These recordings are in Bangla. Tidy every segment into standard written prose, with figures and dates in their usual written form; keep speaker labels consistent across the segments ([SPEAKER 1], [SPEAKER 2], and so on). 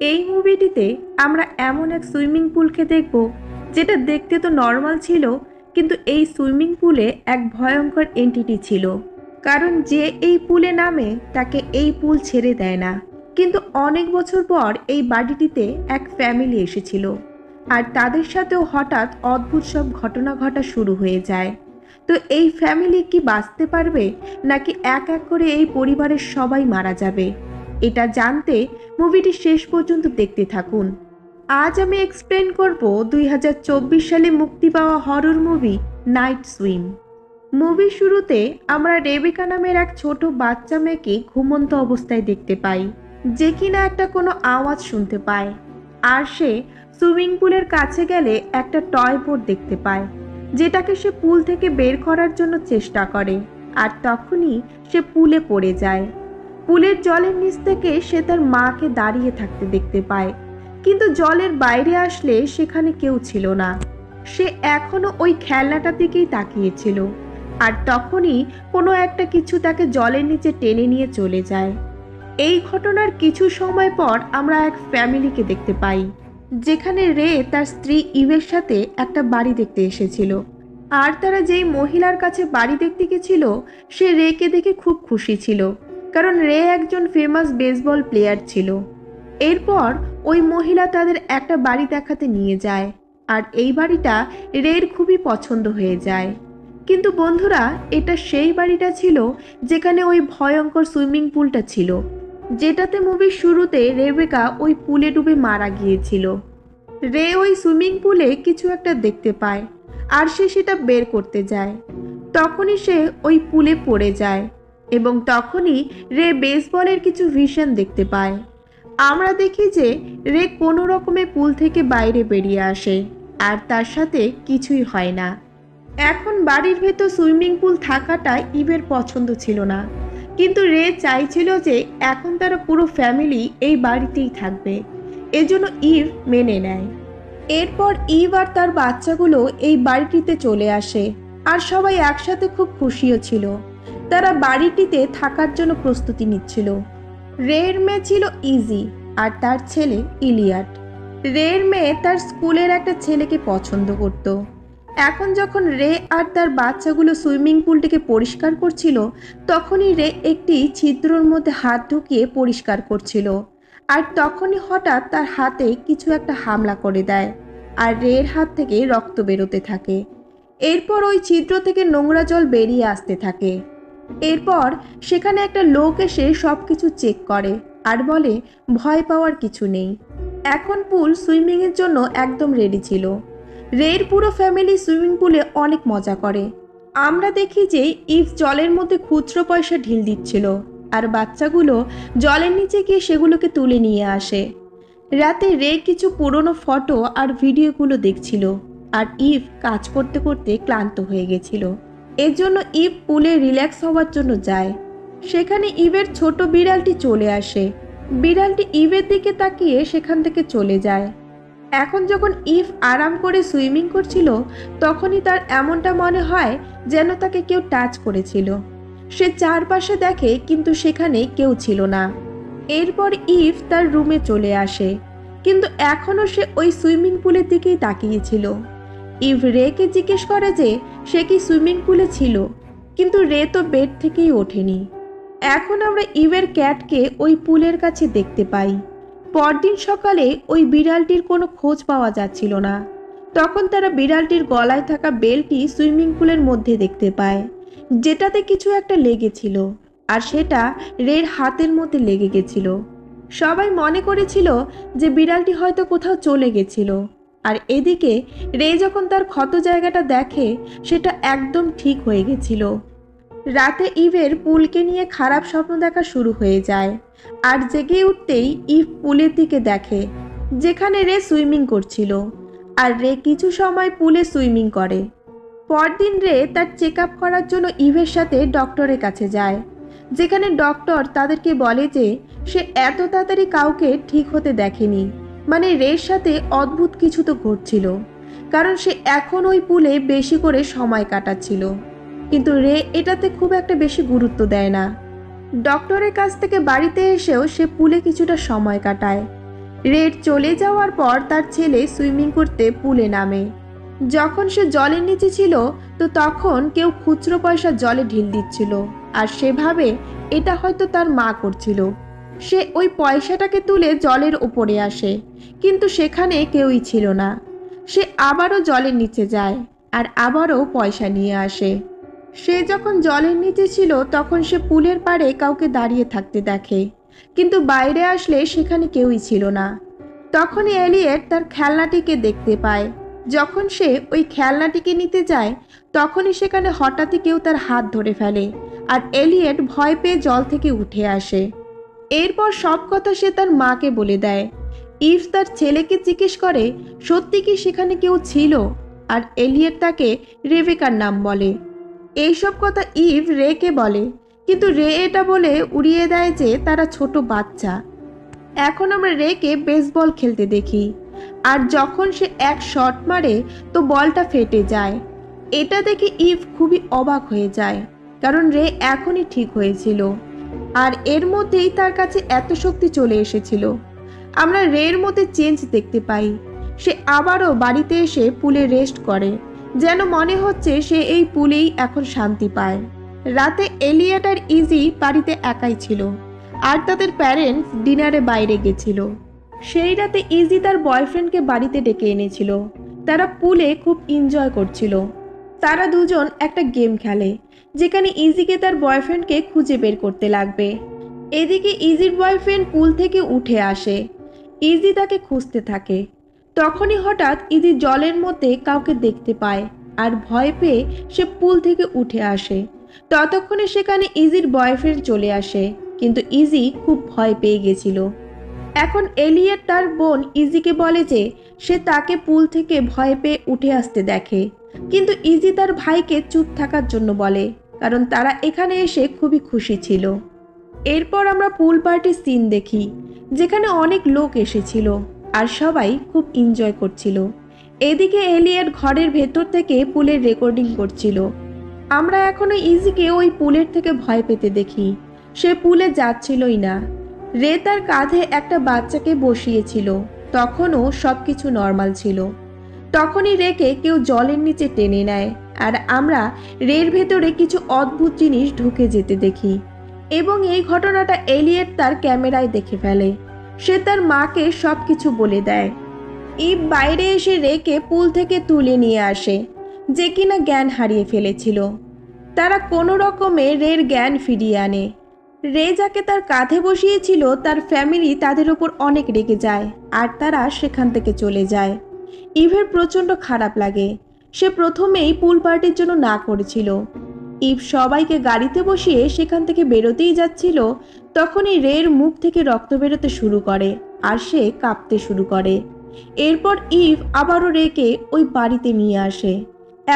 [SPEAKER 1] এই মুভিটিতে আমরা এমন এক সুইমিং পুলকে দেখব যেটা দেখতে তো নর্মাল ছিল, কিন্তু এই সুইমিং পুলে এক ভয়ঙ্কর এন্টিটি ছিল। কারণ যে এই পুলে নামে তাকে এই পুল ছেড়ে দেয় না। কিন্তু অনেক বছর পর এই বাড়িটিতে এক ফ্যামিলি এসেছিল, আর তাদের সাথেও হঠাৎ অদ্ভুত সব ঘটনা ঘটা শুরু হয়ে যায়। তো এই ফ্যামিলি কি বাঁচতে পারবে, নাকি এক এক করে এই পরিবারের সবাই মারা যাবে? এটা জানতে মুভিটি শেষ পর্যন্ত দেখতে থাকুন। আজ আমি এক্সপ্লেন করব 2024 সালে মুক্তি পাওয়া হরর মুভি নাইট সুইম। মুভির শুরুতে আমরা রেবেকা নামের এক ছোট বাচ্চা মেয়েকে ঘুমন্ত অবস্থায় দেখতে পাই, যে কিনা একটা কোনো আওয়াজ শুনতে পায়। আর সে সুইমিং পুলের কাছে গেলে একটা টয় বোট দেখতে পায়, যেটাকে সে পুল থেকে বের করার জন্য চেষ্টা করে। আর তখনই সে পুলে পড়ে যায়। পুলের জলের নিচ থেকে সে তার মাকে দাঁড়িয়ে থাকতে দেখতে পায়, কিন্তু জলের বাইরে আসলে সেখানে কেউ ছিল না। সে এখনো ওই খেলনাটার দিকেই তাকিয়েছিল। আর তখনই কোনো একটা কিছু তাকে জলের নিচে টেনে নিয়ে চলে যায়। এই ঘটনার কিছু সময় পর আমরা এক ফ্যামিলিকে দেখতে পাই, যেখানে রে তার স্ত্রী ইভের সাথে একটা বাড়ি দেখতে এসেছিল। আর তারা যেই মহিলার কাছে বাড়ি দেখতে গেছিল, সে রেকে দেখে খুব খুশি ছিল, কারণ রে একজন ফেমাস বেসবল প্লেয়ার ছিল। এরপর ওই মহিলা তাদের একটা বাড়ি দেখাতে নিয়ে যায়, আর এই বাড়িটা রের খুবই পছন্দ হয়ে যায়। কিন্তু বন্ধুরা, এটা সেই বাড়িটা ছিল যেখানে ওই ভয়ঙ্কর সুইমিং পুলটা ছিল, যেটাতে মুভির শুরুতে রেবেকা ওই পুলে ডুবে মারা গিয়েছিল। রে ওই সুইমিং পুলে কিছু একটা দেখতে পায়, আর সে সেটা বের করতে যায়। তখনই সে ওই পুলে পড়ে যায়, এবং তখনই রে বেসবলের কিছু ভিশন দেখতে পায়। আমরা দেখি যে রে কোনো রকমে পুল থেকে বাইরে বেরিয়ে আসে, আর তার সাথে কিছুই হয় না। এখন বাড়ির ভেতর সুইমিং পুল থাকাটা ইভের পছন্দ ছিল না, কিন্তু রে চাইছিল যে এখন তারা পুরো ফ্যামিলি এই বাড়িতেই থাকবে। এজন্য ইভ মেনে নেয়। এরপর ইভ আর তার বাচ্চাগুলো এই বাড়িটিতে চলে আসে, আর সবাই একসাথে খুব খুশিও ছিল। তারা বাড়িটিতে থাকার জন্য প্রস্তুতি নিচ্ছিল। রের মেয়ে ছিল ইজি, আর তার ছেলে ইলিয়াট। রের মেয়ে তার স্কুলের একটা ছেলেকে পছন্দ করত। এখন যখন রে আর তার বাচ্চাগুলো সুইমিং পুলটিকে পরিষ্কার করছিল, তখনই রে একটি ছিদ্রর মধ্যে হাত ঢুকিয়ে পরিষ্কার করছিল। আর তখনই হঠাৎ তার হাতে কিছু একটা হামলা করে দেয়, আর রের হাত থেকে রক্ত বেরোতে থাকে। এরপর ওই ছিদ্র থেকে নোংরা জল বেরিয়ে আসতে থাকে। এরপর সেখানে একটা লোক এসে সব কিছু চেক করে আর বলে ভয় পাওয়ার কিছু নেই। এখন পুল সুইমিংয়ের জন্য একদম রেডি ছিল। রের পুরো ফ্যামিলি সুইমিং পুলে অনেক মজা করে। আমরা দেখি যে ইভ জলের মধ্যে খুচরো পয়সা ঢিল দিচ্ছিল, আর বাচ্চাগুলো জলের নিচে গিয়ে সেগুলোকে তুলে নিয়ে আসে। রাতে রে কিছু পুরনো ফটো আর ভিডিওগুলো দেখছিল, আর ইভ কাজ করতে করতে ক্লান্ত হয়ে গেছিল। এর জন্য ইভ পুলে রিল্যাক্স হওয়ার জন্য যায়। সেখানে ইভের ছোট বিড়ালটি চলে আসে। বিড়ালটি ইভের দিকে তাকিয়ে সেখান থেকে চলে যায়। এখন যখন ইভ আরাম করে সুইমিং করছিল, তখনই তার এমনটা মনে হয় যেন তাকে কেউ টাচ করেছিল। সে চারপাশে দেখে, কিন্তু সেখানে কেউ ছিল না। এরপর ইভ তার রুমে চলে আসে, কিন্তু এখনও সে ওই সুইমিং পুলের দিকেই তাকিয়েছিল। ইভ রেকে জিজ্ঞেস করে যে সে কি সুইমিং পুলে ছিল, কিন্তু রে তো বেড থেকেই ওঠেনি। এখন আমরা ইভের ক্যাটকে ওই পুলের কাছে দেখতে পাই। পরদিন সকালে ওই বিড়ালটির কোনো খোঁজ পাওয়া যাচ্ছিল না। তখন তারা বিড়ালটির গলায় থাকা বেলটি সুইমিং পুলের মধ্যে দেখতে পায়, যেটাতে কিছু একটা লেগেছিল, আর সেটা রের হাতের মধ্যে লেগে গেছিল। সবাই মনে করেছিল যে বিড়ালটি হয়তো কোথাও চলে গেছিল। আর এদিকে রে যখন তার ক্ষত জায়গাটা দেখে, সেটা একদম ঠিক হয়ে গেছিল। রাতে ইভের পুলকে নিয়ে খারাপ স্বপ্ন দেখা শুরু হয়ে যায়, আর জেগে উঠতেই ইভ পুলের দিকে দেখে যেখানে রে সুইমিং করছিল, আর রে কিছু সময় পুলে সুইমিং করে। পরদিন রে তার চেক আপ করার জন্য ইভের সাথে ডক্টরের কাছে যায়, যেখানে ডক্টর তাদেরকে বলে যে সে এত তাড়াতাড়ি কাউকে ঠিক হতে দেখেনি। মানে রের সাথে অদ্ভুত কিছু তো ঘটছিল, কারণ সে এখন ওই পুলে বেশি করে সময় কাটাচ্ছিল। কিন্তু রে এটাতে খুব একটা বেশি গুরুত্ব দেয় না। ডক্টরের কাছ থেকে বাড়িতে এসেও সে পুলে কিছুটা সময় কাটায়। রেড চলে যাওয়ার পর তার ছেলে সুইমিং করতে পুলে নামে। যখন সে জলের নিচে ছিল তো তখন কেউ খুচরো পয়সা জলে ঢিল দিচ্ছিল, আর সেভাবে এটা হয়তো তার মা করছিল। সে ওই পয়সাটাকে তুলে জলের উপরে আসে, কিন্তু সেখানে কেউই ছিল না। সে আবারও জলের নিচে যায় আর আবারও পয়সা নিয়ে আসে। সে যখন জলের নিচে ছিল তখন সে পুলের পাড়ে কাউকে দাঁড়িয়ে থাকতে দেখে, কিন্তু বাইরে আসলে সেখানে কেউই ছিল না। তখনই এলিয়েট তার খেলনাটিকে দেখতে পায়। যখন সে ওই খেলনাটিকে নিতে যায় তখনই সেখানে হঠাৎই কেউ তার হাত ধরে ফেলে, আর এলিয়েট ভয় পেয়ে জল থেকে উঠে আসে। এরপর সব কথা সে তার মাকে বলে দেয়। ইভ তার ছেলেকে জিজ্ঞেস করে সত্যি কি সেখানে কেউ ছিল, আর এলিয়েট তাকে রেবেকার নাম বলে। এইসব কথা ইভ রেকে বলে, কিন্তু রে এটা বলে উড়িয়ে দেয় যে তারা ছোট বাচ্চা। এখন আমরা রেকে বেসবল খেলতে দেখি, আর যখন সে এক শট মারে তো বলটা ফেটে যায়। এটা দেখে ইভ খুবই অবাক হয়ে যায়, কারণ রে এখনই ঠিক হয়েছিল, আর এর মধ্যেই তার কাছে এত শক্তি চলে এসেছিল। আমরা রের মধ্যে চেঞ্জ দেখতে পাই। সে আবারও বাড়িতে এসে পুলে রেস্ট করে, যেন মনে হচ্ছে সে এই পুলেই এখন শান্তি পায়। রাতে এলিয়েট আর ইজি বাড়িতে একাই ছিল, আর তাদের প্যারেন্টস ডিনারে বাইরে গেছিল। সেই রাতে ইজি তার বয়ফ্রেন্ডকে বাড়িতে ডেকে এনেছিল। তারা পুলে খুব এনজয় করছিল। তারা দুজন একটা গেম খেলে, যেখানে ইজিকে তার বয়ফ্রেন্ডকে খুঁজে বের করতে লাগবে। এদিকে ইজির বয়ফ্রেন্ড পুল থেকে উঠে আসে। ইজি তাকে খুঁজতে থাকে। তখনই হঠাৎ ইজি জলের মধ্যে কাউকে দেখতে পায়, আর ভয় পেয়ে সে পুল থেকে উঠে আসে। ততক্ষণে সেখানে ইজির বয়ফ্রেন্ড চলে আসে, কিন্তু ইজি খুব ভয় পেয়ে গেছিল। এখন এলিয়েট তার বোন ইজিকে বলে যে সে তাকে পুল থেকে ভয় পেয়ে উঠে আসতে দেখে, কিন্তু ইজি তার ভাইকে চুপ থাকার জন্য বলে, কারণ তারা এখানে এসে খুবই খুশি ছিল। এরপর আমরা পুল পার্টির সিন দেখি, যেখানে অনেক লোক এসেছিল আর সবাই খুব এনজয় করছিল। এদিকে এলিয়েট ঘরের ভেতর থেকে পুলের রেকর্ডিং করছিল। আমরা এখনো ইজিকে ওই পুলের থেকে ভয় পেতে দেখি। সে পুলে যাচ্ছিলই না। রে তার কাঁধে একটা বাচ্চাকে বসিয়েছিল, তখনও সবকিছু নর্মাল ছিল। তখনই রেকে কেউ জলের নিচে টেনে নেয়, আর আমরা রের ভেতরে কিছু অদ্ভুত জিনিস ঢুকে যেতে দেখি, এবং এই ঘটনাটা এলিয়েট তার ক্যামেরায় দেখে ফেলে। সে তার মাকে সবকিছু বলে দেয়। ইভ বাইরে এসে রেকে পুল থেকে তুলে নিয়ে আসে, যে কিনা জ্ঞান হারিয়ে ফেলেছিল। তারা কোনো রকমে রের জ্ঞান ফিরিয়ে আনে। রে যাকে তার কাঁধে বসিয়েছিল তার ফ্যামিলি তাদের ওপর অনেক রেগে যায়, আর তারা সেখান থেকে চলে যায়। ইভের প্রচণ্ড খারাপ লাগে। সে প্রথমেই পুল পার্টির জন্য না করেছিল। ইভ সবাইকে গাড়িতে বসিয়ে সেখান থেকে বেরোতেই যাচ্ছিল, তখনই রের মুখ থেকে রক্ত বেরোতে শুরু করে, আর সে কাঁপতে শুরু করে। এরপর ইভ আবারও রেকে ওই বাড়িতে নিয়ে আসে।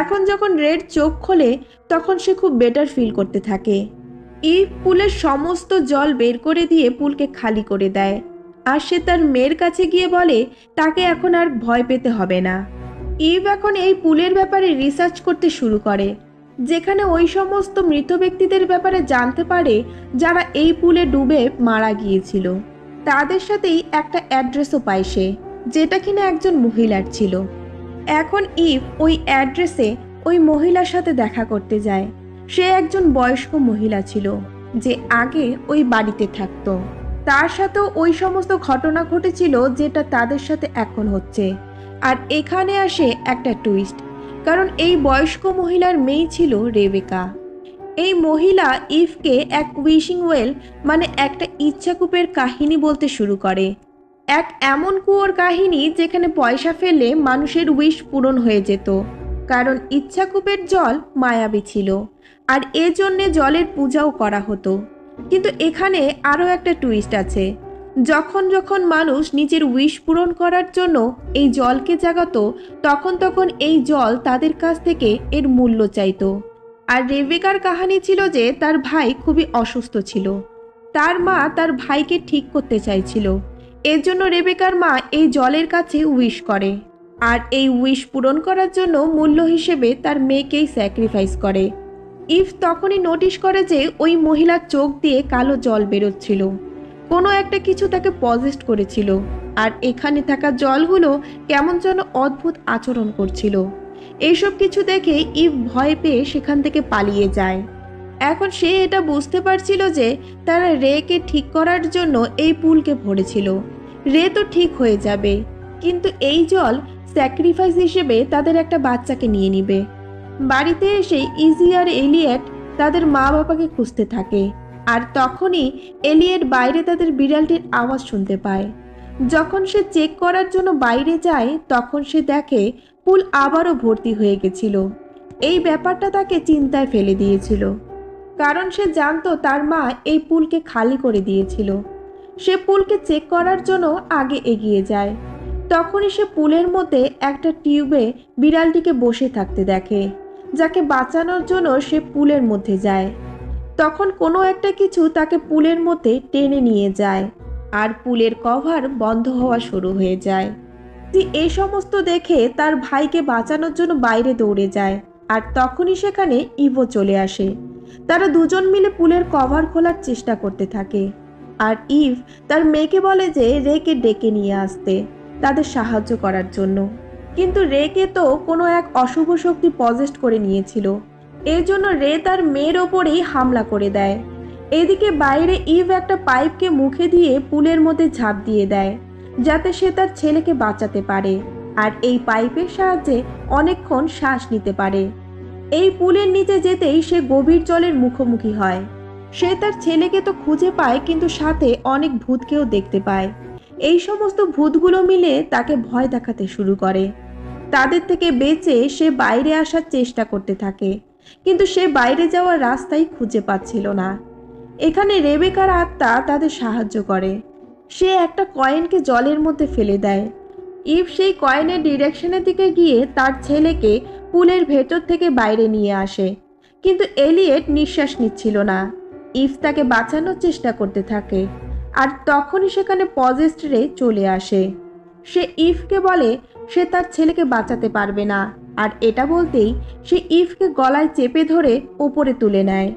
[SPEAKER 1] এখন যখন রের চোখ খোলে তখন সে খুব বেটার ফিল করতে থাকে। ইভ পুলের সমস্ত জল বের করে দিয়ে পুলকে খালি করে দেয়, আর সে তার মেয়ের কাছে গিয়ে বলে তাকে এখন আর ভয় পেতে হবে না। ইভ এখন এই পুলের ব্যাপারে রিসার্চ করতে শুরু করে, যেখানে ওই সমস্ত মৃত ব্যক্তিদের ব্যাপারে জানতে পারে যারা এই পুলে ডুবে মারা গিয়েছিল। তাদের সাথেই একটা অ্যাড্রেসও পায় সে, যেটা কিনা একজন মহিলার ছিল। এখন ইভ ওই অ্যাড্রেসে ওই মহিলার সাথে দেখা করতে যায়। সে একজন বয়স্ক মহিলা ছিল, যে আগে ওই বাড়িতে থাকতো। তার সাথেও ওই সমস্ত ঘটনা ঘটেছিল যেটা তাদের সাথে এখন হচ্ছে। আর এখানে আসে একটা টুইস্ট, কারণ এই বয়স্ক মহিলার মেয়ে ছিল রেবেকা। এই মহিলা ইভকে এক উইশিং ওয়েল মানে একটা ইচ্ছাকূপের কাহিনী বলতে শুরু করে। এক এমন কুয়োর কাহিনী যেখানে পয়সা ফেললে মানুষের উইশ পূরণ হয়ে যেত, কারণ ইচ্ছাকূপের জল মায়াবী ছিল, আর এজন্যে জলের পূজাও করা হতো। কিন্তু এখানে আরও একটা টুইস্ট আছে। যখন যখন মানুষ নিজের উইশ পূরণ করার জন্য এই জলকে জাগাতো, তখন তখন এই জল তাদের কাছ থেকে এর মূল্য চাইতো। আর রেবেকার কাহিনী ছিল যে তার ভাই খুবই অসুস্থ ছিল। তার মা তার ভাইকে ঠিক করতে চাইছিল। এর জন্য রেবেকার মা এই জলের কাছে উইশ করে, আর এই উইশ পূরণ করার জন্য মূল্য হিসেবে তার মেয়েকেই স্যাক্রিফাইস করে। ইভ তখনই নোটিশ করে যে ওই মহিলার চোখ দিয়ে কালো জল বেরোচ্ছিল। কোনো একটা কিছু তাকে পজেস্ট করেছিল, আর এখানে থাকা জলগুলো কেমন যেন অদ্ভুত আচরণ করছিল। এইসব কিছু দেখে ইভ ভয় পেয়ে সেখান থেকে পালিয়ে যায়। এখন সে এটা বুঝতে পারছিল যে তারা রেকে ঠিক করার জন্য এই পুলকে ভরেছিল। রে তো ঠিক হয়ে যাবে, কিন্তু এই জল স্যাক্রিফাইস হিসেবে তাদের একটা বাচ্চাকে নিয়ে নিবে। বাড়িতে এসে ইজি আর এলিয়েট তাদের মা বাবাকে খুঁজতে থাকে, আর তখনই এলিয়েট বাইরে তাদের বিড়ালটির আওয়াজ শুনতে পায়। যখন সে চেক করার জন্য বাইরে যায় তখন সে দেখে পুল আবারও ভর্তি হয়ে গেছিল। এই ব্যাপারটা তাকে চিন্তায় ফেলে দিয়েছিল, কারণ সে জানতো তার মা এই পুলকে খালি করে দিয়েছিল। সে পুলকে চেক করার জন্য আগে এগিয়ে যায়। তখনই সে পুলের মধ্যে একটা টিউবে বিড়ালটিকে বসে থাকতে দেখে, যাকে বাঁচানোর জন্য সে পুলের মধ্যে যায়। তখন কোনো একটা কিছু তাকে পুলের মধ্যে টেনে নিয়ে যায়, আর পুলের কভার বন্ধ হওয়া শুরু হয়ে যায়। এই সমস্ত দেখে তার ভাইকে বাঁচানোর জন্য বাইরে দৌড়ে যায়, আর তখনই সেখানে ইভো চলে আসে। তারা দুজন মিলে পুলের কভার খোলার চেষ্টা করতে থাকে, আর ইভ তার মেয়েকে বলে যে রেকে ডেকে নিয়ে আসতে তাদের সাহায্য করার জন্য। কিন্তু রেকে তো কোনো এক অশুভ শক্তি পজেস্ট করে নিয়েছিল, এর জন্য রে তার মেয়ের ওপরেই হামলা করে দেয়। এদিকে বাইরে ইভ একটা পাইপকে মুখে দিয়ে পুলের মধ্যে ঝাঁপ দিয়ে দেয়, যাতে সে তার ছেলেকে বাঁচাতে পারে, আর এই পাইপের সাহায্যে অনেকক্ষণ শ্বাস নিতে পারে। এই পুলের নিচে যেতেই সে গভীর জলের মুখোমুখি হয়। সে তার ছেলেকে তো খুঁজে পায়, কিন্তু সাথে অনেক ভূতকেও দেখতে পায়। এই সমস্ত ভূতগুলো মিলে তাকে ভয় দেখাতে শুরু করে। তাদের থেকে বেঁচে সে বাইরে আসার চেষ্টা করতে থাকে, কিন্তু সে বাইরে যাওয়ার রাস্তাই খুঁজে পাচ্ছিল না। এখানে রেবেকার আত্মা তাদের সাহায্য করে। সে একটা কয়েনকে জলের মধ্যে ফেলে দেয়। ইভ সেই কয়েনের ডিরেকশনের দিকে গিয়ে তার ছেলেকে পুলের ভেতর থেকে বাইরে নিয়ে আসে, কিন্তু এলিয়েট নিঃশ্বাস নিচ্ছিল না। ইভ তাকে বাঁচানোর চেষ্টা করতে থাকে, আর তখনই সেখানে পজেস্ট রে চলে আসে। সে ইভকে বলে সে তার ছেলেকে বাঁচাতে পারবে না, আর এটা বলতেই সে ইভকে গলায় চেপে ধরে ওপরে তুলে নেয়।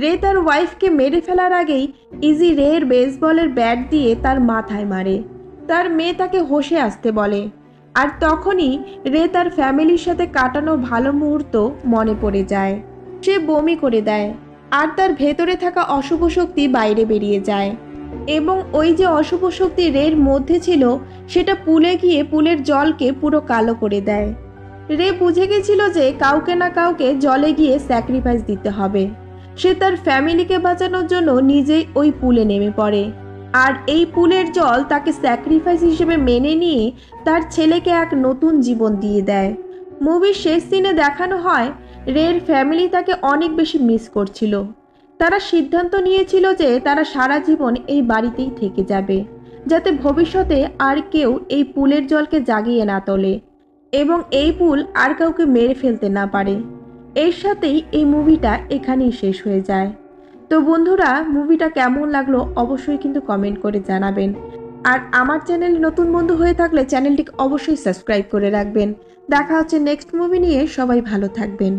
[SPEAKER 1] রে তার ওয়াইফকে মেরে ফেলার আগেই ইজি রের বেসবলের ব্যাট দিয়ে তার মাথায় মারে। তার মেয়ে তাকে হোশে আসতে বলে, আর তখনই রে তার ফ্যামিলির সাথে কাটানো ভালো মুহূর্ত মনে পড়ে যায়। সে বমি করে দেয়, আর তার ভেতরে থাকা অশুভ শক্তি বাইরে বেরিয়ে যায়, এবং ওই যে অশুভ শক্তি রের মধ্যে ছিল সেটা পুলে গিয়ে পুলের জলকে পুরো কালো করে দেয়। রে বুঝে গেছিল যে কাউকে না কাউকে জলে গিয়ে স্যাক্রিফাইস দিতে হবে। সে তার ফ্যামিলিকে বাঁচানোর জন্য নিজেই ওই পুলে নেমে পড়ে, আর এই পুলের জল তাকে স্যাক্রিফাইস হিসেবে মেনে নিয়ে তার ছেলেকে এক নতুন জীবন দিয়ে দেয়। মুভির শেষ সিনে দেখানো হয় রের ফ্যামিলি তাকে অনেক বেশি মিস করছিল। তারা সিদ্ধান্ত নিয়েছিল যে তারা সারা জীবন এই বাড়িতেই থেকে যাবে, যাতে ভবিষ্যতে আর কেউ এই পুলের জলকে জাগিয়ে না তোলে, এবং এই পুল আর কাউকে মেরে ফেলতে না পারে। এর সাথেই এই মুভিটা এখানেই শেষ হয়ে যায়। তো বন্ধুরা, মুভিটা কেমন লাগলো অবশ্যই কিন্তু কমেন্ট করে জানাবেন, আর আমার চ্যানেলে নতুন বন্ধু হয়ে থাকলে চ্যানেলটিকে অবশ্যই সাবস্ক্রাইব করে রাখবেন। দেখা হচ্ছে নেক্সট মুভি নিয়ে। সবাই ভালো থাকবেন।